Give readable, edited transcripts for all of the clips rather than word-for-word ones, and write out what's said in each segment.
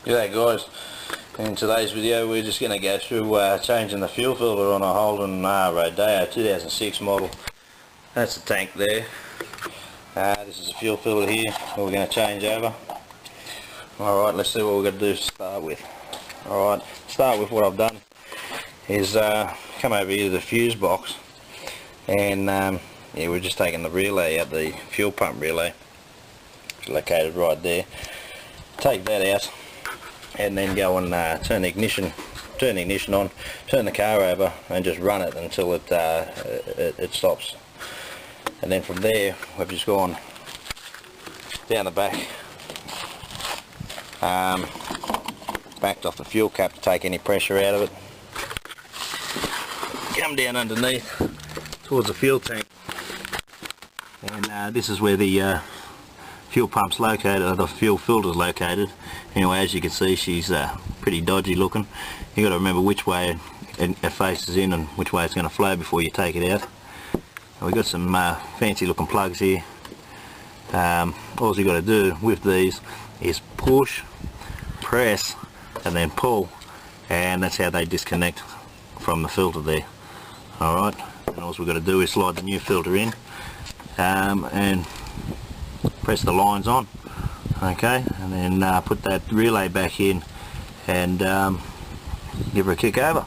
G'day guys, in today's video we're just going to go through changing the fuel filter on a Holden Rodeo 2006 model. That's the tank there. This is a fuel filter here that we're going to change over. Alright, let's see what we're going to do to start with. Alright, start with what I've done is come over here to the fuse box, and yeah, we're just taking the relay out, the fuel pump relay, which is located right there. Take that out and then go and turn the ignition on, turn the car over and just run it until it stops. And then from there we've just gone down the back, backed off the fuel cap to take any pressure out of it, come down underneath towards the fuel tank, and this is where the fuel pump's located, or the fuel filter's located. Anyway, as you can see, she's pretty dodgy looking. You got to remember which way it faces in and which way it's going to flow before you take it out. And we've got some fancy looking plugs here. All you got to do with these is push, press and then pull, and that's how they disconnect from the filter there. Alright, and all we've got to do is slide the new filter in and press the lines on, okay, and then put that relay back in and give her a kick over.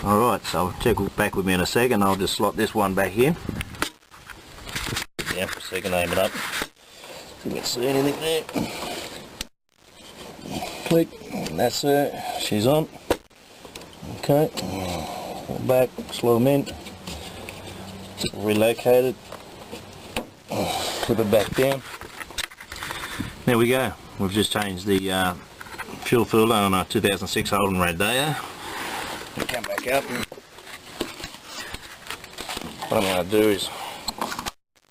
Alright, so check back with me in a second. I'll just slot this one back in. Yep, a second, aim it up. See if you can see anything there. Click, and that's her, she's on. Okay, pull back, slot them in, relocate it, flip it back down. There we go, we've just changed the fuel filter on a 2006 Holden Rodeo. Come back up. What I'm going to do is,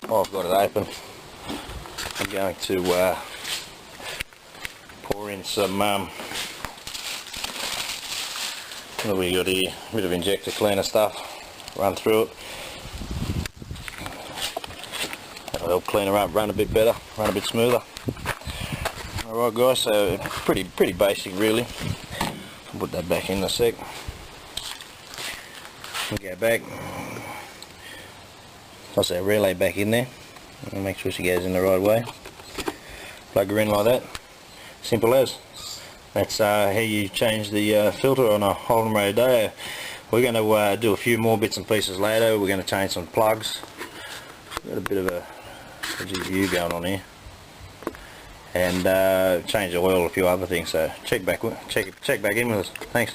I've got it open, I'm going to pour in some, what have we got here, a bit of injector cleaner stuff, run through it. That'll help clean her up, run a bit better, run a bit smoother. Alright guys, so pretty basic really. I'll put that back in a sec. We'll go back, toss that relay back in there and make sure she goes in the right way. Plug her in like that, simple as. That's how you change the filter on a Holden Rodeo. We're going to do a few more bits and pieces later. We're going to change some plugs. Got a bit of a view going on here, and change the oil, a few other things. So check back in with us. Thanks.